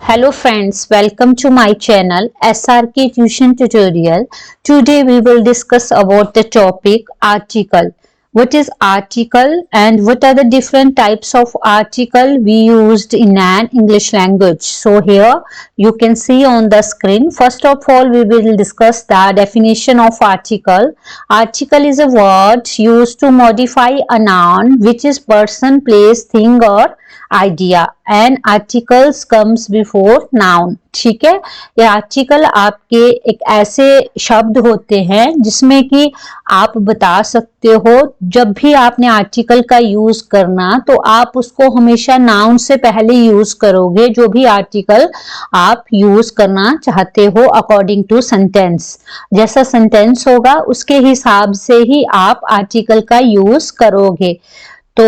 Hello friends, welcome to my channel SRK Tuition Tutorial. Today we will discuss about the topic article. What is article and what are the different types of article we used in an English language. So here you can see on the screen. First of all, we will discuss the definition of article. Article is a word used to modify a noun which is person, place, thing or idea and articles comes before noun. ठीक है, ये article आपके एक ऐसे शब्द होते हैं जिसमें कि आप बता सकते हो जब भी आपने आर्टिकल का यूज करना तो आप उसको हमेशा नाउन से पहले यूज करोगे जो भी आर्टिकल आप यूज करना चाहते हो अकॉर्डिंग टू सेंटेंस। जैसा सेंटेंस होगा उसके हिसाब से ही आप आर्टिकल का यूज करोगे। तो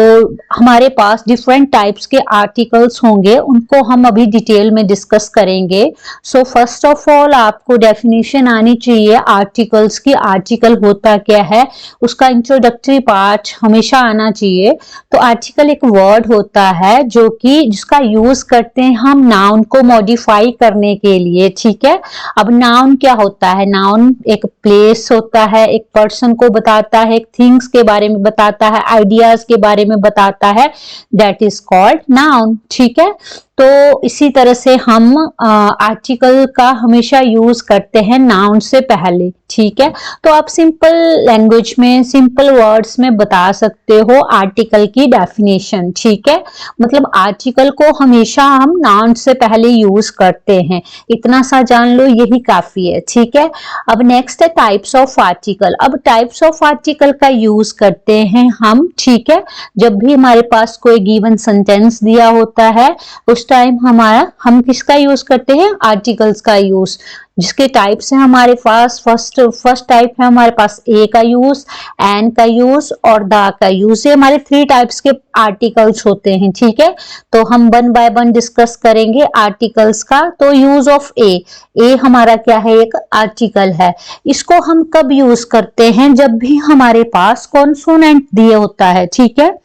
हमारे पास डिफरेंट टाइप्स के आर्टिकल्स होंगे, उनको हम अभी डिटेल में डिस्कस करेंगे। सो फर्स्ट ऑफ ऑल आपको डेफिनेशन आनी चाहिए आर्टिकल्स की। आर्टिकल होता क्या है, उसका इंट्रोडक्टरी पार्ट हमेशा आना चाहिए। तो आर्टिकल एक वर्ड होता है जो कि जिसका यूज करते हैं हम नाउन को मॉडिफाई करने के लिए। ठीक है, अब नाउन क्या होता है? नाउन एक प्लेस होता है, एक पर्सन को बताता है, एक थिंग्स के बारे में बताता है, आइडियाज के बारे में बताता है, दैट इज कॉल्ड नाउन। ठीक है, तो इसी तरह से हम आर्टिकल का हमेशा यूज करते हैं नाउन से पहले। ठीक है, तो आप सिंपल लैंग्वेज में सिंपल वर्ड्स में बता सकते हो आर्टिकल की डेफिनेशन। ठीक है, मतलब आर्टिकल को हमेशा हम नाउन से पहले यूज करते हैं, इतना सा जान लो, यही काफी है। ठीक है, अब नेक्स्ट है टाइप्स ऑफ आर्टिकल। अब टाइप्स ऑफ आर्टिकल का यूज करते हैं हम। ठीक है, जब भी हमारे पास कोई गिवन सेंटेंस दिया होता है उस टाइम हम किसका यूज करते हैं? आर्टिकल्स का यूज। जिसके टाइप्स है हमारे पास फर्स्ट टाइप है हमारे पास ए का यूज, एन का यूज और द का यूज। ये हमारे 3 टाइप्स के आर्टिकल्स होते हैं। ठीक है, तो हम 1 बाय 1 डिस्कस करेंगे आर्टिकल्स का। तो यूज ऑफ ए हमारा क्या है? एक आर्टिकल है। इसको हम कब यूज करते हैं? जब भी हमारे पास कॉन्सोनेंट दिए होता है। ठीक है,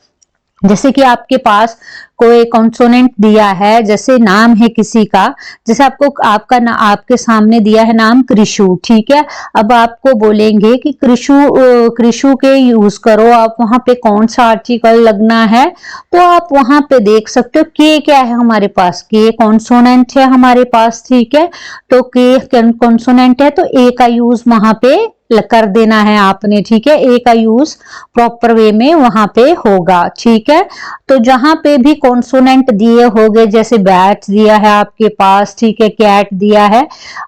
जैसे कि आपके पास कोई कॉन्सोनेंट दिया है, जैसे नाम है किसी का, जैसे आपके सामने दिया है नाम कृषु। ठीक है, अब आपको बोलेंगे कि कृषु के यूज करो, आप वहां पे कौन सा आर्टिकल लगना है, तो आप वहां पे देख सकते हो के क्या है हमारे पास, के कॉन्सोनेंट है हमारे पास। ठीक है, तो के कॉन्सोनेंट है तो ए का यूज वहां पे कर देना है आपने। ठीक है, ए का यूज प्रॉपर वे में वहां पे होगा। ठीक है, तो जहां पे भी कॉन्सोनेंट दिए होंगे, जैसे बैट दिया है आपके पास, ठीक है, कैट दिया है,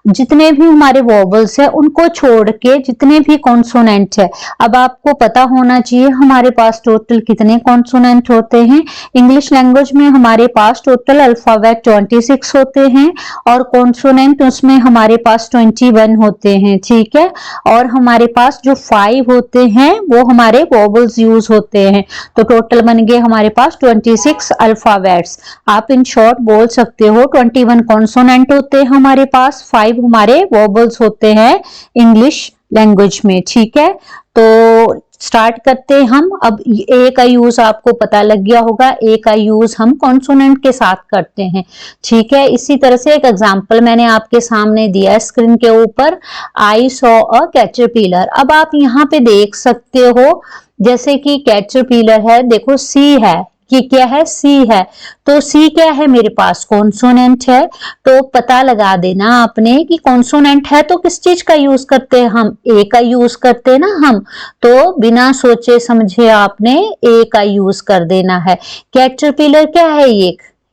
जितने भी हमारे वोबल्स है उनको छोड़ के जितने भी कॉन्सोनेंट है, अब आपको पता होना चाहिए हमारे पास टोटल कितने कॉन्सोनेंट होते हैं। इंग्लिश लैंग्वेज में हमारे पास टोटल अल्फाबेट 26 होते हैं और कॉन्सोनेंट उसमें हमारे पास 21 होते हैं। ठीक है, और हमारे पास जो 5 होते हैं वो हमारे वोबल्स यूज होते हैं, तो टोटल बन गए हमारे पास 26 अल्फाबेट्स। आप इन शॉर्ट बोल सकते हो 21 कॉन्सोनेंट होते हैं हमारे पास, 5 हमारे वोबल्स होते हैं इंग्लिश लैंग्वेज में। ठीक है, तो स्टार्ट करते हैं हम। अब ए का यूज आपको पता लग गया होगा, ए का यूज हम कॉन्सोनेंट के साथ करते हैं। ठीक है, इसी तरह से एक एग्जांपल मैंने आपके सामने दिया है स्क्रीन के ऊपर, आई सॉ अ कैटरपिलर। अब आप यहाँ पे देख सकते हो जैसे कि कैटरपिलर है, देखो सी है, कि क्या है? सी है, तो सी क्या है मेरे पास? कॉन्सोनेंट है। तो पता लगा देना आपने कि कॉन्सोनेंट है तो किस चीज का यूज करते हैं हम? ए का यूज करते हैं ना हम, तो बिना सोचे समझे आपने ए का यूज कर देना है। कैटरपिलर क्या है?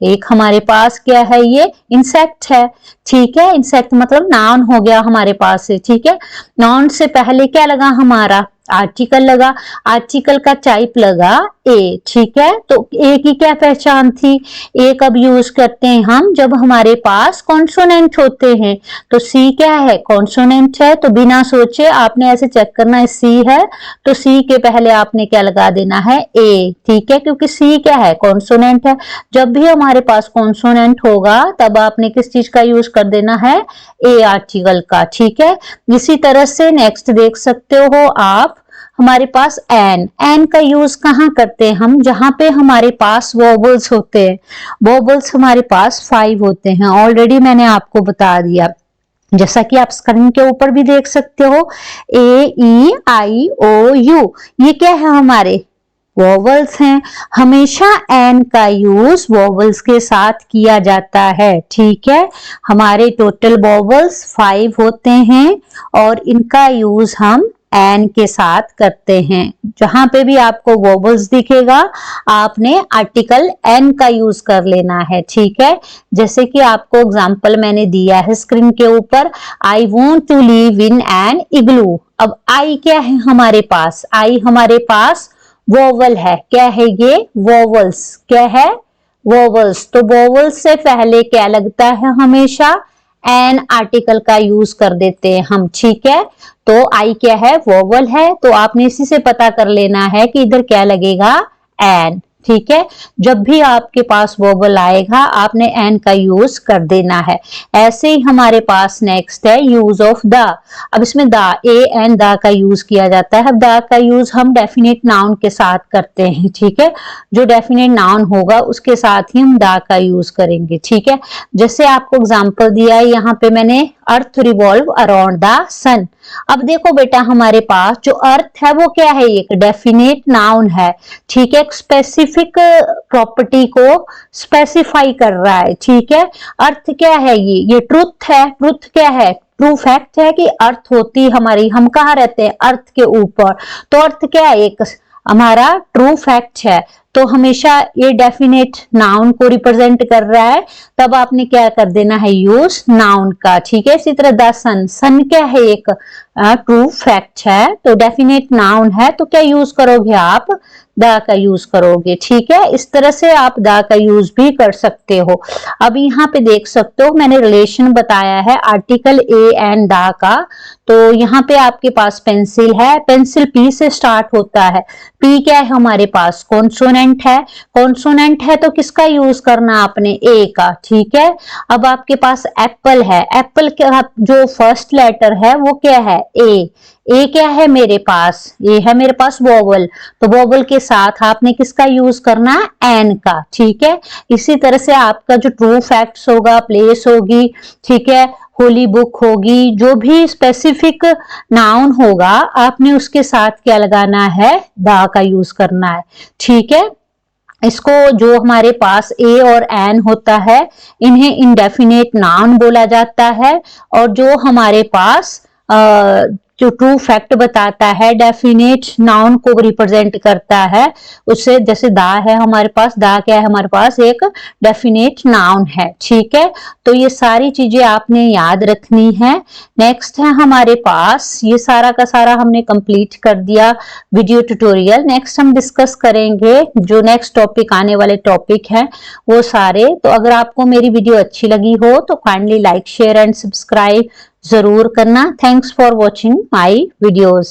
एक हमारे पास क्या है? ये इंसेक्ट है। ठीक है, इंसेक्ट मतलब नाउन हो गया हमारे पास से। ठीक है, नाउन से पहले क्या लगा हमारा? आर्टिकल लगा, आर्टिकल का टाइप लगा ए। ठीक है, तो ए की क्या पहचान थी? ए कब यूज करते हैं हम? जब हमारे पास कॉन्सोनेंट होते हैं। तो सी क्या है? कॉन्सोनेंट है, तो बिना सोचे आपने ऐसे चेक करना है, सी है तो सी के पहले आपने क्या लगा देना है? ए। ठीक है, क्योंकि सी क्या है? कॉन्सोनेंट है। जब भी हमारे पास कॉन्सोनेंट होगा तब आपने किस चीज का यूज कर देना है? ए आर्टिकल का। ठीक है, इसी तरह से नेक्स्ट देख सकते हो आप, हमारे पास एन का यूज कहाँ करते हैं हम, जहां पे हमारे पास वोवल्स होते हैं। वोवल्स हमारे पास 5 होते हैं, ऑलरेडी मैंने आपको बता दिया, जैसा कि आप स्क्रीन के ऊपर भी देख सकते हो। ए ई आई ओ यू, ये क्या है, हमारे वोवल्स हैं। हमेशा एन का यूज वोवल्स के साथ किया जाता है, ठीक है। हमारे टोटल वोवल्स 5 होते हैं और इनका यूज हम एन के साथ करते हैं। जहां पे भी आपको वोवल्स दिखेगा आपने आर्टिकल एन का यूज कर लेना है, ठीक है। जैसे कि आपको एग्जांपल मैंने दिया है स्क्रीन के ऊपर, I want to live in an igloo. अब आई क्या है हमारे पास, आई हमारे पास वोवल है। क्या है ये, वोवल्स। क्या है, वोवल्स। तो वोवल्स से पहले क्या लगता है, हमेशा एन आर्टिकल का यूज कर देते हैं हम, ठीक है। तो आई क्या है, वोवल है, तो आपने इसी से पता कर लेना है कि इधर क्या लगेगा, एन, ठीक है। जब भी आपके पास वोवल आएगा आपने एन का यूज कर देना है। ऐसे ही हमारे पास नेक्स्ट है यूज ऑफ द। अब इसमें द, ए एंड द का यूज किया जाता है। अब द का यूज हम डेफिनेट नाउन के साथ करते हैं, ठीक है। जो डेफिनेट नाउन होगा उसके साथ ही हम द का यूज करेंगे, ठीक है। जैसे आपको एग्जांपल दिया है यहाँ पे मैंने, अर्थ रिवॉल्व अराउंड द सन। अब देखो बेटा, हमारे पास जो अर्थ है वो क्या है, एक डेफिनेट नाउन है, ठीक है। स्पेसिफिक प्रॉपर्टी को स्पेसिफाई कर रहा है, ठीक है। अर्थ क्या है, ये ट्रुथ है। ट्रुथ क्या है, ट्रू फैक्ट है कि अर्थ होती हमारी, हम कहाँ रहते हैं, अर्थ के ऊपर। तो अर्थ क्या है, एक हमारा ट्रू फैक्ट है। तो हमेशा ये डेफिनेट नाउन को रिप्रेजेंट कर रहा है, तब आपने क्या कर देना है, यूज नाउन का, ठीक है। इसी तरह द सन, सन क्या है, एक ट्रू फैक्ट है, तो डेफिनेट नाउन है, तो क्या यूज करोगे आप, द का यूज करोगे, ठीक है। इस तरह से आप द का यूज भी कर सकते हो। अब यहाँ पे देख सकते हो मैंने रिलेशन बताया है आर्टिकल ए एंड द का। तो यहाँ पे आपके पास पेंसिल है, पेंसिल पी से स्टार्ट होता है। पी क्या है हमारे पास, कॉन्सोनेंट है। कॉन्सोनेंट है तो किसका यूज करना आपने, ए का, ठीक है। अब आपके पास एप्पल है, एप्पल का जो फर्स्ट लेटर है वो क्या है, ए। ए क्या है मेरे पास, ए है मेरे पास वोवल, तो वोवल के साथ आपने किसका यूज करना है, एन का, ठीक है। इसी तरह से आपका जो ट्रू फैक्ट्स होगा, प्लेस होगी, ठीक है, होली बुक होगी, जो भी स्पेसिफिक नाउन होगा आपने उसके साथ क्या लगाना है, द का यूज करना है, ठीक है। इसको जो हमारे पास ए और एन होता है इन्हें इंडेफिनेट नाउन बोला जाता है, और जो हमारे पास जो ट्रू फैक्ट बताता है, डेफिनेट नाउन को रिप्रेजेंट करता है, उससे जैसे दा है हमारे पास, दा क्या है हमारे पास, एक डेफिनेट नाउन है, ठीक है। तो ये सारी चीजें आपने याद रखनी है। नेक्स्ट है हमारे पास, ये सारा का सारा हमने कंप्लीट कर दिया वीडियो ट्यूटोरियल। नेक्स्ट हम डिस्कस करेंगे जो नेक्स्ट टॉपिक आने वाले टॉपिक है वो सारे। तो अगर आपको मेरी वीडियो अच्छी लगी हो तो kindly like, share and subscribe जरूर करना। Thanks for watching my videos.